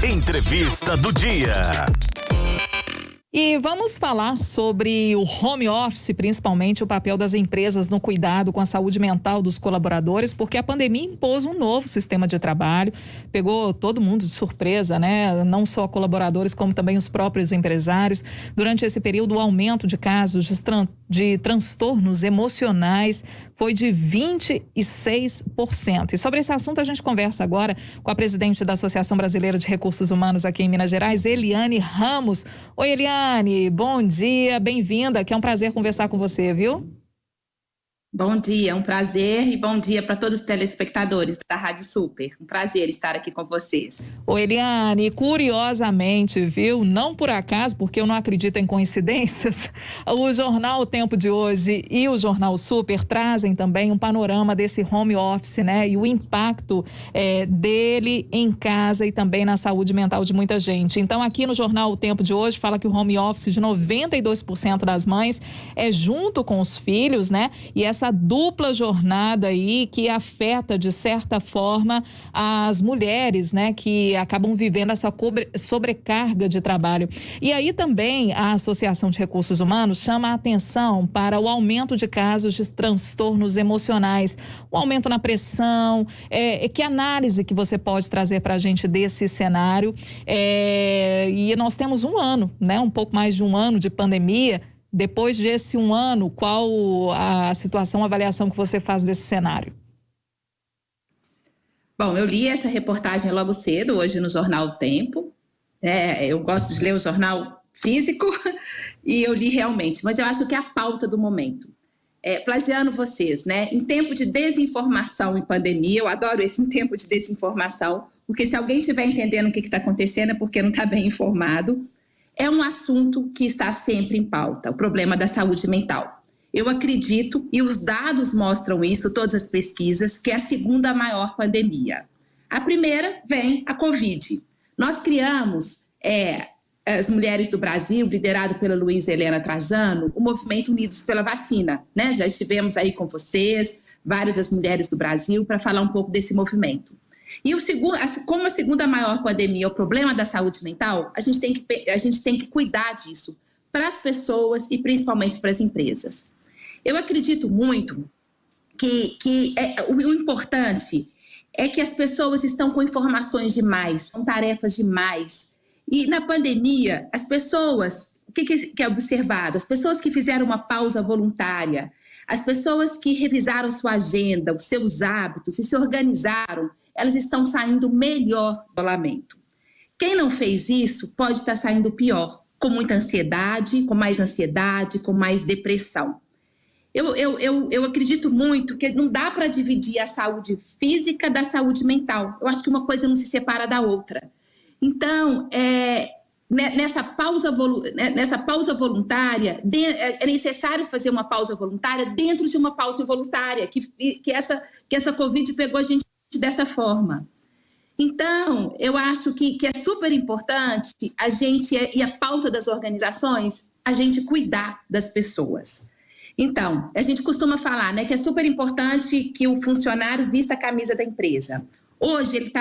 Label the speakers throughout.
Speaker 1: Entrevista do dia.
Speaker 2: E vamos falar sobre o home office, principalmente o papel das empresas no cuidado com a saúde mental dos colaboradores, porque a pandemia impôs um novo sistema de trabalho, pegou todo mundo de surpresa, né? Não só colaboradores, como também os próprios empresários. Durante esse período, o aumento de casos de transtornos emocionais foi de 26%. E sobre esse assunto a gente conversa agora com a presidente da Associação Brasileira de Recursos Humanos aqui em Minas Gerais, Eliane Ramos. Oi, Eliane, bom dia, bem-vinda, que é um prazer conversar com você, viu?
Speaker 3: Bom dia, um prazer e bom dia para todos os telespectadores da Rádio Super. Um prazer estar aqui com vocês.
Speaker 2: Ô Eliane, curiosamente, viu, não por acaso, porque eu não acredito em coincidências, o Jornal O Tempo de hoje e o Jornal Super trazem também um panorama desse home office, né? E o impacto dele em casa e também na saúde mental de muita gente. Então, aqui no Jornal O Tempo de hoje fala que o home office de 92% das mães é junto com os filhos, né? E essa dupla jornada aí que afeta, de certa forma, as mulheres, né, que acabam vivendo essa sobrecarga de trabalho. E aí também a Associação de Recursos Humanos chama a atenção para o aumento de casos de transtornos emocionais, o aumento na pressão. Que análise que você pode trazer para a gente desse cenário? E nós temos um ano, né, um pouco mais de um ano de pandemia. Depois desse um ano, qual a situação, a avaliação que você faz desse cenário?
Speaker 3: Bom, eu li essa reportagem logo cedo, hoje no Jornal O Tempo. Eu gosto de ler o jornal físico e eu li realmente, mas eu acho que é a pauta do momento. Plagiando vocês, né? Em tempo de desinformação e pandemia, eu adoro esse em tempo de desinformação, porque se alguém estiver entendendo o que está acontecendo é porque não está bem informado. É um assunto que está sempre em pauta, o problema da saúde mental. Eu acredito, e os dados mostram isso, todas as pesquisas, que é a segunda maior pandemia. A primeira vem a Covid. Nós criamos, as mulheres do Brasil, liderado pela Luísa Helena Trajano, o movimento Unidos pela Vacina, né? Já estivemos aí com vocês, várias das mulheres do Brasil, para falar um pouco desse movimento. E como a segunda maior pandemia é o problema da saúde mental, a gente tem que cuidar disso para as pessoas e principalmente para as empresas. Eu acredito muito que o importante é que as pessoas estão com informações demais, com tarefas demais. E na pandemia, as pessoas, o que é observado? As pessoas que fizeram uma pausa voluntária, as pessoas que revisaram sua agenda, os seus hábitos e se organizaram, elas estão saindo melhor do isolamento. Quem não fez isso pode estar saindo pior, com muita ansiedade, com mais depressão. Eu acredito muito que não dá para dividir a saúde física da saúde mental. Eu acho que uma coisa não se separa da outra. Então, nessa pausa voluntária, é necessário fazer uma pausa voluntária dentro de uma pausa involuntária, que essa Covid pegou a gente dessa forma. Então, eu acho que é super importante a gente, e a pauta das organizações, a gente cuidar das pessoas. Então, a gente costuma falar, né, que é super importante que o funcionário vista a camisa da empresa. Hoje,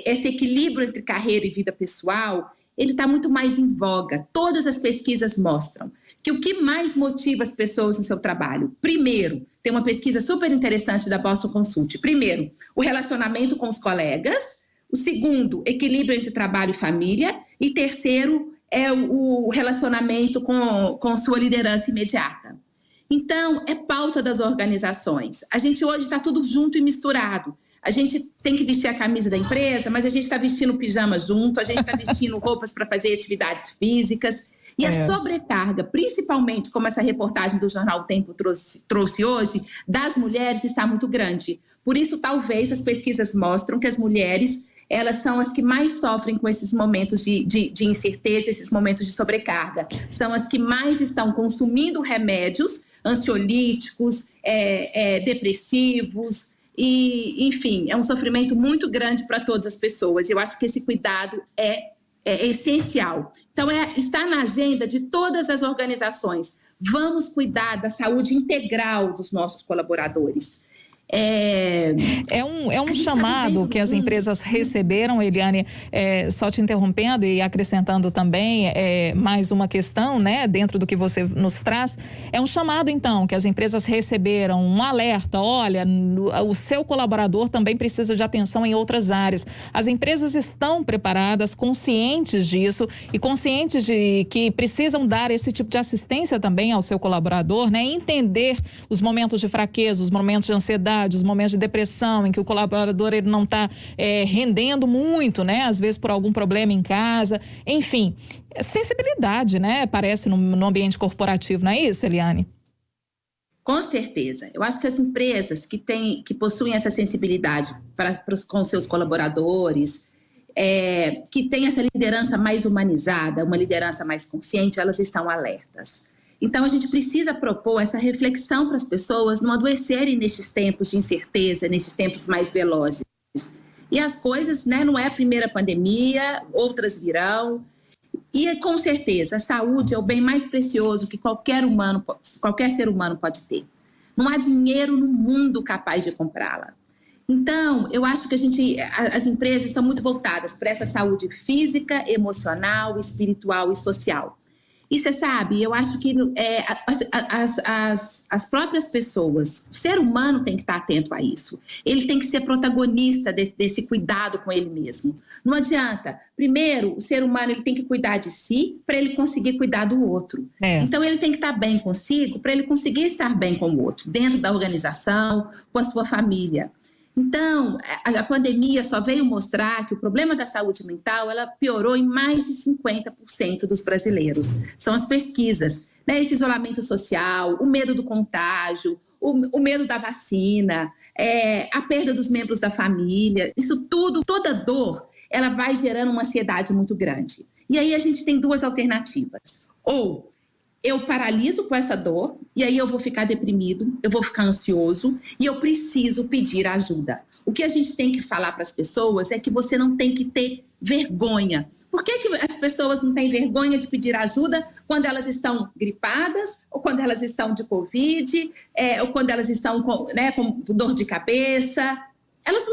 Speaker 3: esse equilíbrio entre carreira e vida pessoal, ele está muito mais em voga. Todas as pesquisas mostram que o que mais motiva as pessoas no seu trabalho, primeiro, tem uma pesquisa super interessante da Boston Consult. Primeiro, o relacionamento com os colegas. O segundo, equilíbrio entre trabalho e família. E terceiro, é o relacionamento com sua liderança imediata. Então, é pauta das organizações. A gente hoje está tudo junto e misturado. A gente tem que vestir a camisa da empresa, mas a gente está vestindo pijama junto, a gente está vestindo roupas para fazer atividades físicas. E a sobrecarga, principalmente como essa reportagem do Jornal O Tempo trouxe hoje, das mulheres está muito grande. Por isso, talvez, as pesquisas mostram que as mulheres, elas são as que mais sofrem com esses momentos de incerteza, esses momentos de sobrecarga. São as que mais estão consumindo remédios ansiolíticos, depressivos, e, enfim, é um sofrimento muito grande para todas as pessoas. Eu acho que esse cuidado é essencial. Então, está na agenda de todas as organizações. Vamos cuidar da saúde integral dos nossos colaboradores.
Speaker 2: É um chamado que as empresas receberam, Eliane, só te interrompendo e acrescentando também mais uma questão, né, dentro do que você nos traz, é um chamado então que as empresas receberam, um alerta, olha, o seu colaborador também precisa de atenção em outras áreas. As empresas estão preparadas, conscientes disso e conscientes de que precisam dar esse tipo de assistência também ao seu colaborador, né, entender os momentos de fraqueza, os momentos de ansiedade, os momentos de depressão, em que o colaborador ele não está rendendo muito, né? Às vezes por algum problema em casa, enfim, sensibilidade, né? Parece no ambiente corporativo, não é isso, Eliane?
Speaker 3: Com certeza. Eu acho que as empresas que possuem essa sensibilidade com seus colaboradores, que têm essa liderança mais humanizada, uma liderança mais consciente, elas estão alertas. Então, a gente precisa propor essa reflexão para as pessoas não adoecerem nestes tempos de incerteza, nestes tempos mais velozes. E as coisas, né, não é a primeira pandemia, outras virão. E, com certeza, a saúde é o bem mais precioso que qualquer ser humano pode ter. Não há dinheiro no mundo capaz de comprá-la. Então, eu acho que as empresas estão muito voltadas para essa saúde física, emocional, espiritual e social. E você sabe, eu acho que as próprias pessoas, o ser humano tem que estar atento a isso. Ele tem que ser protagonista desse cuidado com ele mesmo. Não adianta. Primeiro, o ser humano ele tem que cuidar de si para ele conseguir cuidar do outro. Então, ele tem que estar bem consigo para ele conseguir estar bem com o outro, dentro da organização, com a sua família. Então, a pandemia só veio mostrar que o problema da saúde mental, ela piorou em mais de 50% dos brasileiros. São as pesquisas, né? Esse isolamento social, o medo do contágio, o medo da vacina, a perda dos membros da família, isso tudo, toda dor, ela vai gerando uma ansiedade muito grande. E aí a gente tem duas alternativas. Ou eu paraliso com essa dor e aí eu vou ficar deprimido, eu vou ficar ansioso e eu preciso pedir ajuda. O que a gente tem que falar para as pessoas é que você não tem que ter vergonha. Por que as pessoas não têm vergonha de pedir ajuda quando elas estão gripadas ou quando elas estão de Covid, ou quando elas estão com dor de cabeça? Elas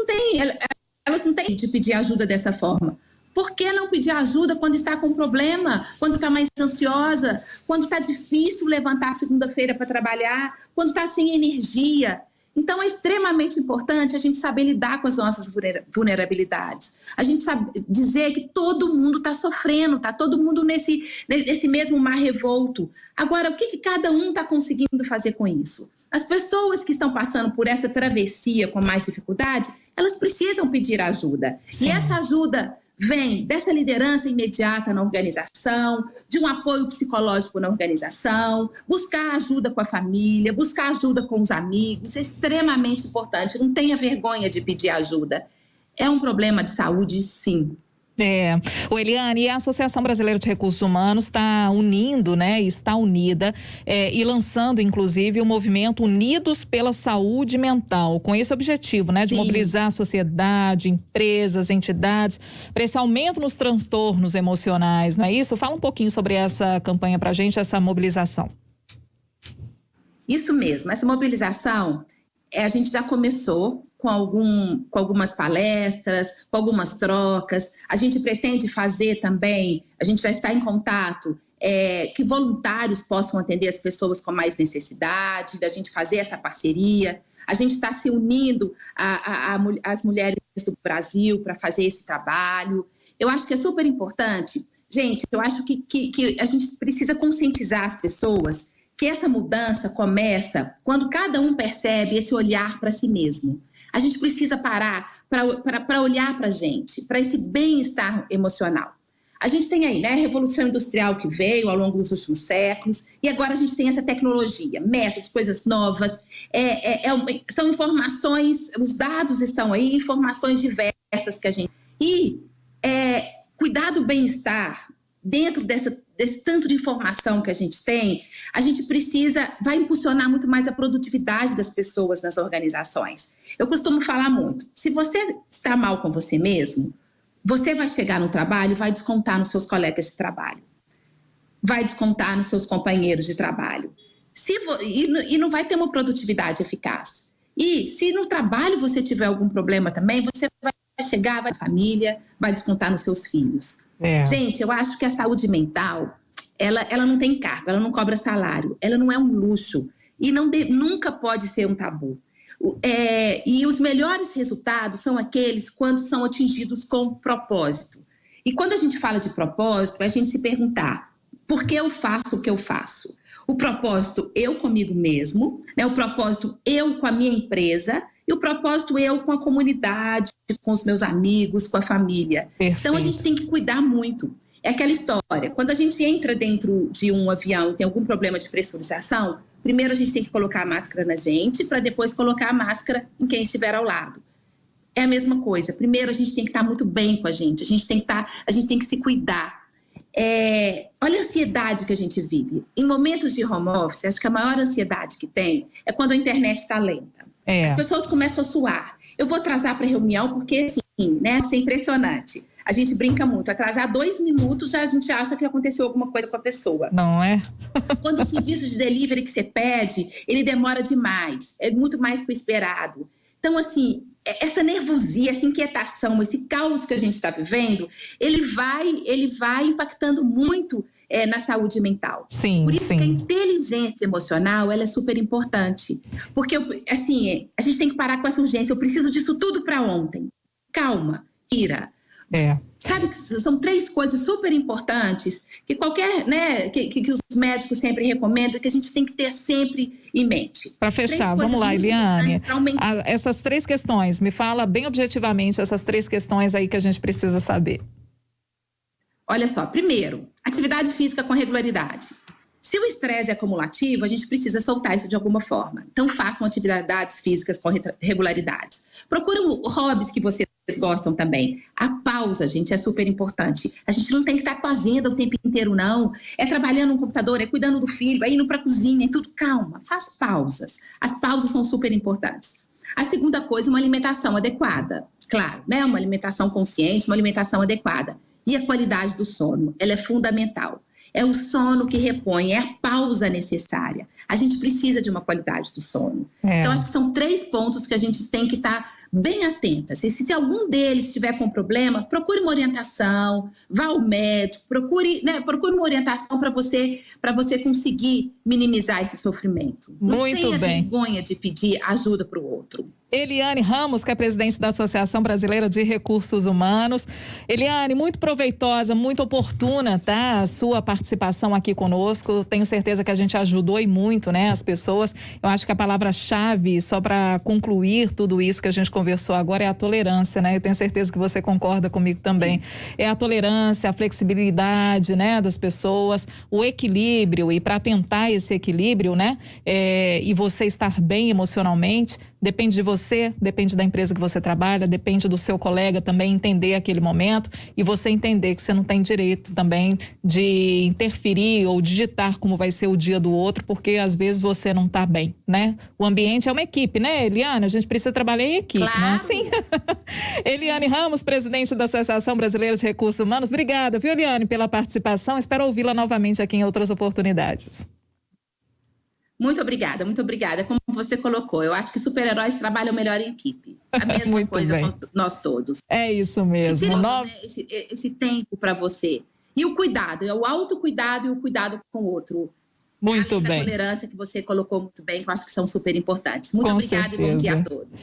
Speaker 3: não têm de pedir ajuda dessa forma. Por que não pedir ajuda quando está com problema, quando está mais ansiosa, quando está difícil levantar segunda-feira para trabalhar, quando está sem energia? Então, é extremamente importante a gente saber lidar com as nossas vulnerabilidades. A gente sabe dizer que todo mundo está sofrendo, está todo mundo nesse mesmo mar revolto. Agora, o que cada um está conseguindo fazer com isso? As pessoas que estão passando por essa travessia com mais dificuldade, elas precisam pedir ajuda. Sim. E essa ajuda vem dessa liderança imediata na organização, de um apoio psicológico na organização, buscar ajuda com a família, buscar ajuda com os amigos, é extremamente importante. Não tenha vergonha de pedir ajuda. É um problema de saúde, sim.
Speaker 2: Eliane, e a Associação Brasileira de Recursos Humanos está unindo, né, está unida e lançando, inclusive, o movimento Unidos pela Saúde Mental, com esse objetivo, né, de mobilizar a sociedade, empresas, entidades, para esse aumento nos transtornos emocionais, não é isso? Fala um pouquinho sobre essa campanha para a gente, essa mobilização.
Speaker 3: Isso mesmo, essa mobilização, a gente já começou com algumas palestras, com algumas trocas. A gente pretende fazer também, a gente já está em contato, que voluntários possam atender as pessoas com mais necessidade, da gente fazer essa parceria. A gente está se unindo às mulheres do Brasil para fazer esse trabalho. Eu acho que é super importante. Gente, eu acho que a gente precisa conscientizar as pessoas que essa mudança começa quando cada um percebe esse olhar para si mesmo. A gente precisa parar para olhar para a gente, para esse bem-estar emocional. A gente tem aí, né, a Revolução Industrial que veio ao longo dos últimos séculos, e agora a gente tem essa tecnologia, métodos, coisas novas, são informações, os dados estão aí, informações diversas que a gente... E cuidar do bem-estar dentro desse tanto de informação que a gente tem, a gente vai impulsionar muito mais a produtividade das pessoas nas organizações. Eu costumo falar muito, se você está mal com você mesmo, você vai chegar no trabalho e vai descontar nos seus colegas de trabalho, vai descontar nos seus companheiros de trabalho, e não vai ter uma produtividade eficaz. E se no trabalho você tiver algum problema também, você vai chegar, vai na família, vai descontar nos seus filhos. Gente, eu acho que a saúde mental, ela não tem cargo, ela não cobra salário, ela não é um luxo e nunca pode ser um tabu. E os melhores resultados são aqueles quando são atingidos com propósito. E quando a gente fala de propósito, é a gente se perguntar, por que eu faço o que eu faço? O propósito eu comigo mesmo, né? O propósito eu com a minha empresa e o propósito eu com a comunidade, com os meus amigos, com a família.
Speaker 2: Perfeito.
Speaker 3: Então a gente tem que cuidar muito. É aquela história, quando a gente entra dentro de um avião e tem algum problema de pressurização, primeiro a gente tem que colocar a máscara na gente para depois colocar a máscara em quem estiver ao lado. É a mesma coisa. Primeiro a gente tem que estar muito bem com a gente gente tem que se cuidar. Olha a ansiedade que a gente vive. Em momentos de home office, acho que a maior ansiedade que tem é quando a internet está lenta. As pessoas começam a suar. Eu vou atrasar para a reunião porque, assim, né? Isso é impressionante. A gente brinca muito. Atrasar 2 minutos, a gente acha que aconteceu alguma coisa com a pessoa.
Speaker 2: Não é?
Speaker 3: Quando o serviço de delivery que você pede, ele demora demais. É muito mais que o esperado. Então, assim, essa nervosia, essa inquietação, esse caos que a gente está vivendo, ele vai impactando muito na saúde mental.
Speaker 2: Sim,
Speaker 3: por isso
Speaker 2: sim.
Speaker 3: que a inteligência emocional, ela é super importante. Porque, assim, a gente tem que parar com essa urgência. Eu preciso disso tudo para ontem. Calma, ira. Sabe que são 3 coisas super importantes que qualquer, né, que os médicos sempre recomendam e que a gente tem que ter sempre em mente.
Speaker 2: Para fechar, vamos lá, Eliane. Essas 3 questões, me fala bem objetivamente essas 3 questões aí que a gente precisa saber.
Speaker 3: Olha só, primeiro, atividade física com regularidade. Se o estresse é acumulativo, a gente precisa soltar isso de alguma forma. Então, façam atividades físicas com regularidades. Procurem hobbies que vocês gostam também. A pausa, gente, é super importante. A gente não tem que estar com a agenda o tempo inteiro, não. É trabalhando no computador, é cuidando do filho, é indo para a cozinha, é tudo. Calma, faz pausas. As pausas são super importantes. A segunda coisa, uma alimentação adequada. Claro, né? Uma alimentação consciente, uma alimentação adequada. E a qualidade do sono, ela é fundamental. É o sono que repõe, é a pausa necessária. A gente precisa de uma qualidade do sono. Então, acho que são 3 pontos que a gente tem que estar bem atenta. Se algum deles estiver com problema, procure uma orientação, vá ao médico, procure uma orientação para você conseguir minimizar esse sofrimento. Não tenha vergonha de pedir ajuda para o outro.
Speaker 2: Eliane Ramos, que é presidente da Associação Brasileira de Recursos Humanos. Eliane, muito proveitosa, muito oportuna, tá? A sua participação aqui conosco. Tenho certeza que a gente ajudou e muito, né, as pessoas. Eu acho que a palavra-chave, só para concluir tudo isso que a gente conversou agora, é a tolerância, né? Eu tenho certeza que você concorda comigo também. É a tolerância, a flexibilidade, né, das pessoas, o equilíbrio, e para tentar esse equilíbrio, né, e você estar bem emocionalmente, depende de você, depende da empresa que você trabalha, depende do seu colega também entender aquele momento e você entender que você não tem direito também de interferir ou de ditar como vai ser o dia do outro, porque às vezes você não está bem, né? O ambiente é uma equipe, né, Eliane? A gente precisa trabalhar em equipe,
Speaker 3: claro.
Speaker 2: Não é assim? Eliane Ramos, presidente da Associação Brasileira de Recursos Humanos. Obrigada, viu, Eliane, pela participação. Espero ouvi-la novamente aqui em outras oportunidades.
Speaker 3: Muito obrigada, muito obrigada. Como você colocou, eu acho que super-heróis trabalham melhor em equipe. A mesma coisa com nós todos.
Speaker 2: É isso mesmo.
Speaker 3: Esse tempo para você. E o cuidado, é o autocuidado e o cuidado com o outro.
Speaker 2: Muito bem.
Speaker 3: A tolerância que você colocou muito bem, que eu acho que são super importantes. Muito
Speaker 2: Com
Speaker 3: obrigada
Speaker 2: certeza.
Speaker 3: E bom dia a todos.